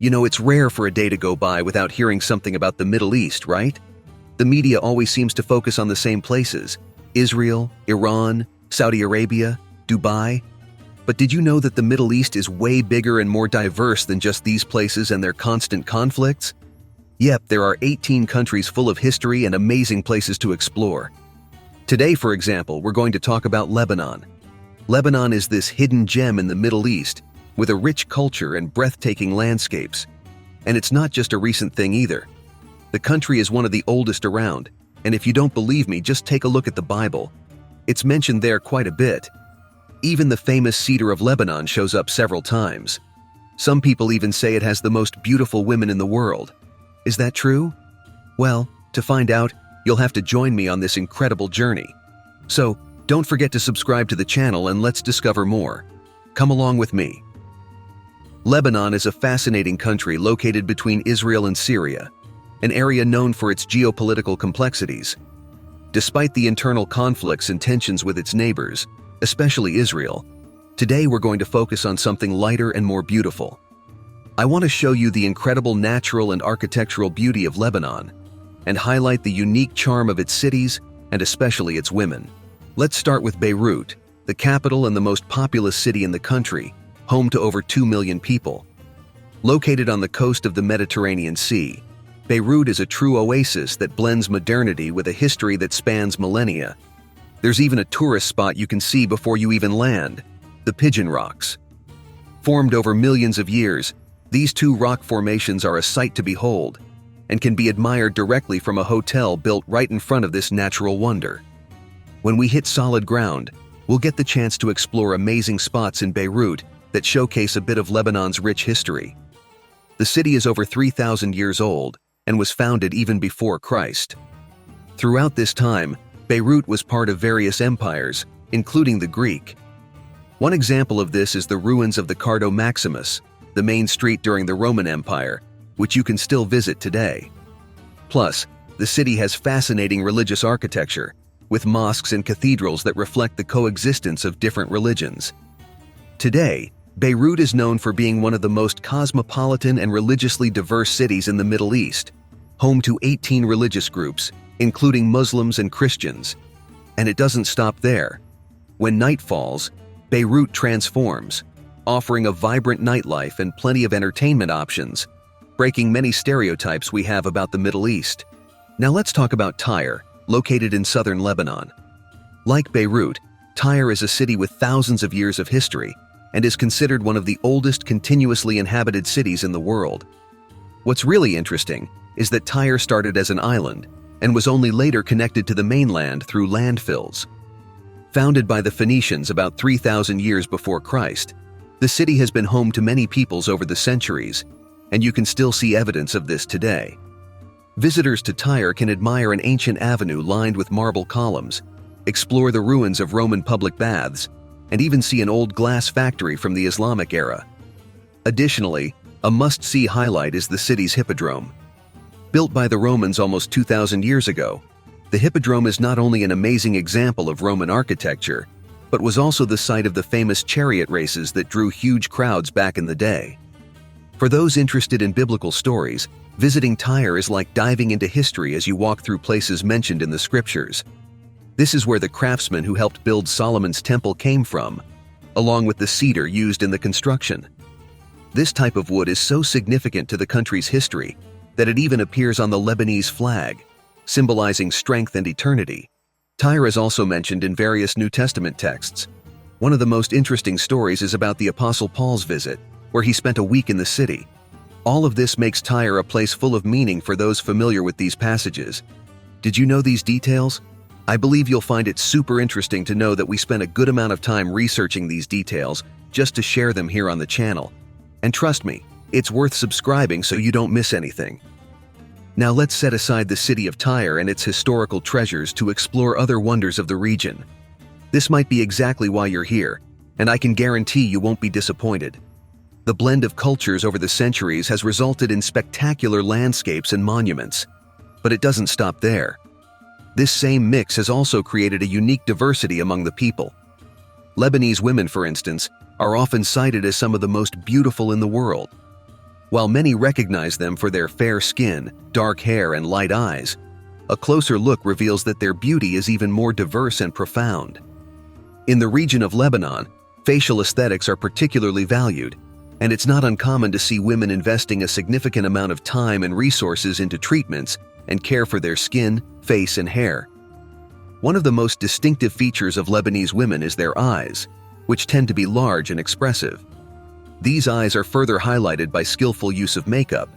It's rare for a day to go by without hearing something about the Middle East, right? The media always seems to focus on the same places: Israel, Iran, Saudi Arabia, Dubai. But did you know that the Middle East is way bigger and more diverse than just these places and their constant conflicts? Yep, there are 18 countries full of history and amazing places to explore. Today, for example, we're going to talk about Lebanon. Lebanon is this hidden gem in the Middle East, with a rich culture and breathtaking landscapes. And it's not just a recent thing either. The country is one of the oldest around, and if you don't believe me, just take a look at the Bible. It's mentioned there quite a bit. Even the famous Cedar of Lebanon shows up several times. Some people even say it has the most beautiful women in the world. Is that true? Well, to find out, you'll have to join me on this incredible journey. So, don't forget to subscribe to the channel and let's discover more. Come along with me. Lebanon is a fascinating country located between Israel and Syria, an area known for its geopolitical complexities. Despite the internal conflicts and tensions with its neighbors, especially Israel, today we're going to focus on something lighter and more beautiful. I want to show you the incredible natural and architectural beauty of Lebanon and highlight the unique charm of its cities and especially its women. Let's start with Beirut, the capital and the most populous city in the country, home to over 2 million people. Located on the coast of the Mediterranean Sea, Beirut is a true oasis that blends modernity with a history that spans millennia. There's even a tourist spot you can see before you even land: the Pigeon Rocks. Formed over millions of years, these two rock formations are a sight to behold and can be admired directly from a hotel built right in front of this natural wonder. When we hit solid ground, we'll get the chance to explore amazing spots in Beirut that showcase a bit of Lebanon's rich history. The city is over 3,000 years old and was founded even before Christ. Throughout this time, Beirut was part of various empires, including the Greek. One example of this is the ruins of the Cardo Maximus, the main street during the Roman Empire, which you can still visit today. Plus, the city has fascinating religious architecture, with mosques and cathedrals that reflect the coexistence of different religions. Today, Beirut is known for being one of the most cosmopolitan and religiously diverse cities in the Middle East, home to 18 religious groups, including Muslims and Christians. And it doesn't stop there. When night falls, Beirut transforms, offering a vibrant nightlife and plenty of entertainment options, breaking many stereotypes we have about the Middle East. Now let's talk about Tyre, located in southern Lebanon. Like Beirut, Tyre is a city with thousands of years of history and is considered one of the oldest continuously inhabited cities in the world. What's really interesting is that Tyre started as an island and was only later connected to the mainland through landfills. Founded by the Phoenicians about 3,000 years before Christ, the city has been home to many peoples over the centuries, and you can still see evidence of this today. Visitors to Tyre can admire an ancient avenue lined with marble columns, explore the ruins of Roman public baths, and even see an old glass factory from the Islamic era. Additionally, a must-see highlight is the city's hippodrome. Built by the Romans almost 2,000 years ago, the hippodrome is not only an amazing example of Roman architecture, but was also the site of the famous chariot races that drew huge crowds back in the day. For those interested in biblical stories, visiting Tyre is like diving into history as you walk through places mentioned in the scriptures. This is where the craftsmen who helped build Solomon's temple came from, along with the cedar used in the construction. This type of wood is so significant to the country's history that it even appears on the Lebanese flag, symbolizing strength and eternity. Tyre is also mentioned in various New Testament texts. One of the most interesting stories is about the Apostle Paul's visit, where he spent a week in the city. All of this makes Tyre a place full of meaning for those familiar with these passages. Did you know these details? I believe you'll find it super interesting to know that we spent a good amount of time researching these details just to share them here on the channel. And trust me, it's worth subscribing so you don't miss anything. Now let's set aside the city of Tyre and its historical treasures to explore other wonders of the region. This might be exactly why you're here, and I can guarantee you won't be disappointed. The blend of cultures over the centuries has resulted in spectacular landscapes and monuments. But it doesn't stop there. This same mix has also created a unique diversity among the people. Lebanese women, for instance, are often cited as some of the most beautiful in the world. While many recognize them for their fair skin, dark hair, and light eyes, a closer look reveals that their beauty is even more diverse and profound. In the region of Lebanon, facial aesthetics are particularly valued, and it's not uncommon to see women investing a significant amount of time and resources into treatments and care for their skin, face, and hair. One of the most distinctive features of Lebanese women is their eyes, which tend to be large and expressive. These eyes are further highlighted by skillful use of makeup,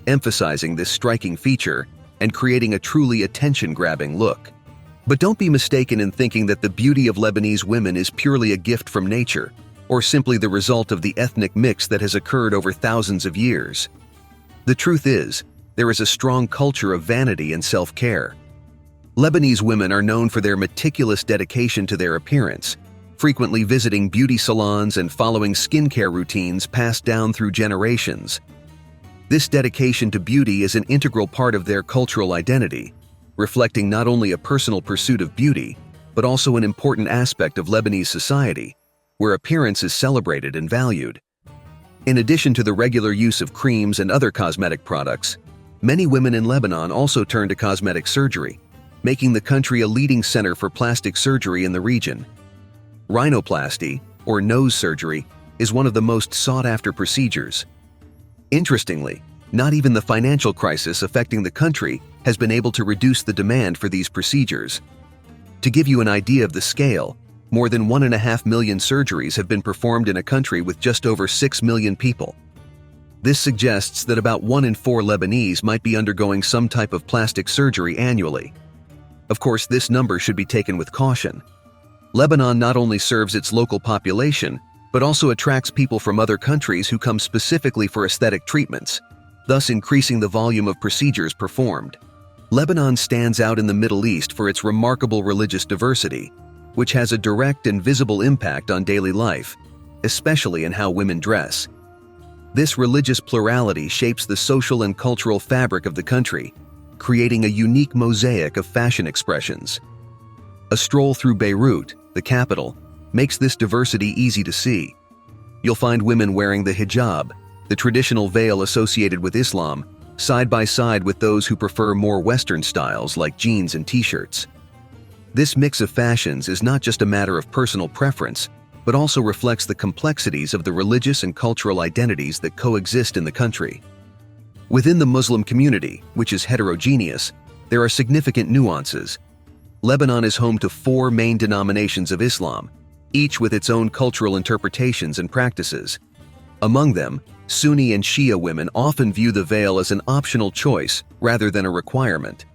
emphasizing this striking feature and creating a truly attention-grabbing look. But don't be mistaken in thinking that the beauty of Lebanese women is purely a gift from nature, or simply the result of the ethnic mix that has occurred over thousands of years. The truth is, there is a strong culture of vanity and self-care. Lebanese women are known for their meticulous dedication to their appearance, frequently visiting beauty salons and following skincare routines passed down through generations. This dedication to beauty is an integral part of their cultural identity, reflecting not only a personal pursuit of beauty, but also an important aspect of Lebanese society, where appearance is celebrated and valued. In addition to the regular use of creams and other cosmetic products, many women in Lebanon also turn to cosmetic surgery, making the country a leading center for plastic surgery in the region. Rhinoplasty, or nose surgery, is one of the most sought-after procedures. Interestingly, not even the financial crisis affecting the country has been able to reduce the demand for these procedures. To give you an idea of the scale, more than 1.5 million surgeries have been performed in a country with just over 6 million people. This suggests that about 1 in 4 Lebanese might be undergoing some type of plastic surgery annually. Of course, this number should be taken with caution. Lebanon not only serves its local population, but also attracts people from other countries who come specifically for aesthetic treatments, thus increasing the volume of procedures performed. Lebanon stands out in the Middle East for its remarkable religious diversity, which has a direct and visible impact on daily life, especially in how women dress. This religious plurality shapes the social and cultural fabric of the country, creating a unique mosaic of fashion expressions. A stroll through Beirut, the capital, makes this diversity easy to see. You'll find women wearing the hijab, the traditional veil associated with Islam, side by side with those who prefer more Western styles like jeans and t-shirts. This mix of fashions is not just a matter of personal preference, but also reflects the complexities of the religious and cultural identities that coexist in the country. Within the Muslim community, which is heterogeneous, there are significant nuances. Lebanon is home to 4 main denominations of Islam, each with its own cultural interpretations and practices. Among them, Sunni and Shia women often view the veil as an optional choice rather than a requirement.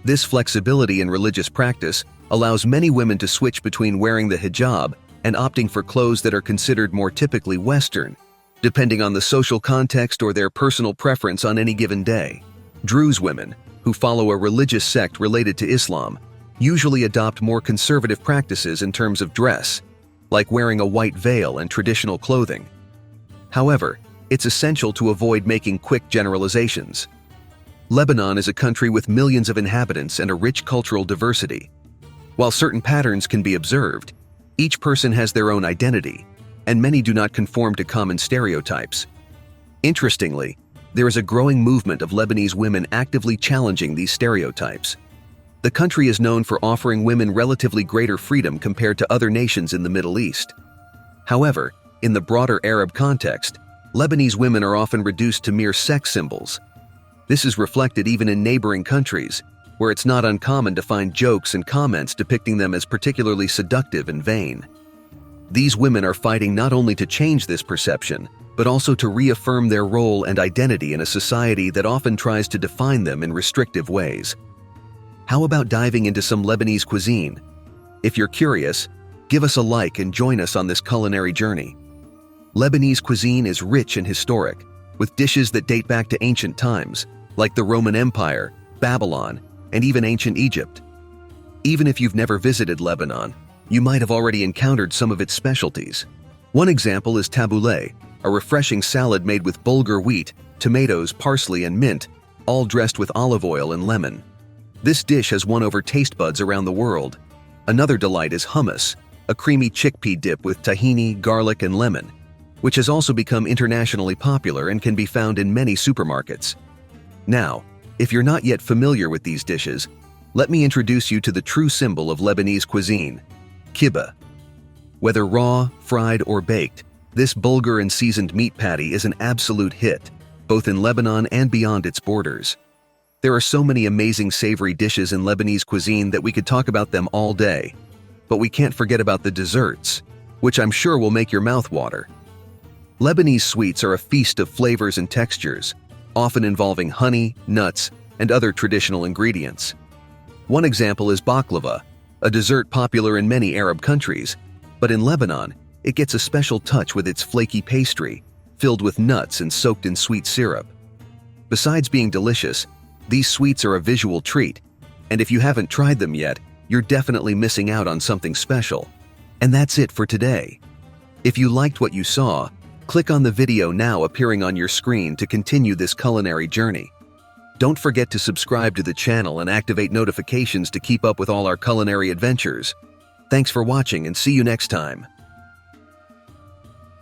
This flexibility in religious practice allows many women to switch between wearing the hijab and opting for clothes that are considered more typically Western, depending on the social context or their personal preference on any given day. Druze women, who follow a religious sect related to Islam, usually adopt more conservative practices in terms of dress, like wearing a white veil and traditional clothing. However, it's essential to avoid making quick generalizations. Lebanon is a country with millions of inhabitants and a rich cultural diversity. While certain patterns can be observed, each person has their own identity, and many do not conform to common stereotypes. Interestingly, there is a growing movement of Lebanese women actively challenging these stereotypes. The country is known for offering women relatively greater freedom compared to other nations in the Middle East. However, in the broader Arab context, Lebanese women are often reduced to mere sex symbols. This is reflected even in neighboring countries, where it's not uncommon to find jokes and comments depicting them as particularly seductive and vain. These women are fighting not only to change this perception, but also to reaffirm their role and identity in a society that often tries to define them in restrictive ways. How about diving into some Lebanese cuisine? If you're curious, give us a like and join us on this culinary journey. Lebanese cuisine is rich and historic, with dishes that date back to ancient times, like the Roman Empire, Babylon, and even ancient Egypt. Even if you've never visited Lebanon, you might have already encountered some of its specialties. One example is tabbouleh, a refreshing salad made with bulgur wheat, tomatoes, parsley, and mint, all dressed with olive oil and lemon. This dish has won over taste buds around the world. Another delight is hummus, a creamy chickpea dip with tahini, garlic, and lemon. which has also become internationally popular and can be found in many supermarkets. Now, if you're not yet familiar with these dishes, let me introduce you to the true symbol of Lebanese cuisine, kibbeh. Whether raw, fried, or baked, this bulgur and seasoned meat patty is an absolute hit, both in Lebanon and beyond its borders. There are so many amazing savory dishes in Lebanese cuisine that we could talk about them all day. But we can't forget about the desserts, which I'm sure will make your mouth water. Lebanese sweets are a feast of flavors and textures, often involving honey, nuts, and other traditional ingredients. One example is baklava, a dessert popular in many Arab countries, but in Lebanon, it gets a special touch with its flaky pastry, filled with nuts and soaked in sweet syrup. Besides being delicious, these sweets are a visual treat, and if you haven't tried them yet, you're definitely missing out on something special. And that's it for today. If you liked what you saw, click on the video now appearing on your screen to continue this culinary journey. Don't forget to subscribe to the channel and activate notifications to keep up with all our culinary adventures. Thanks for watching and see you next time.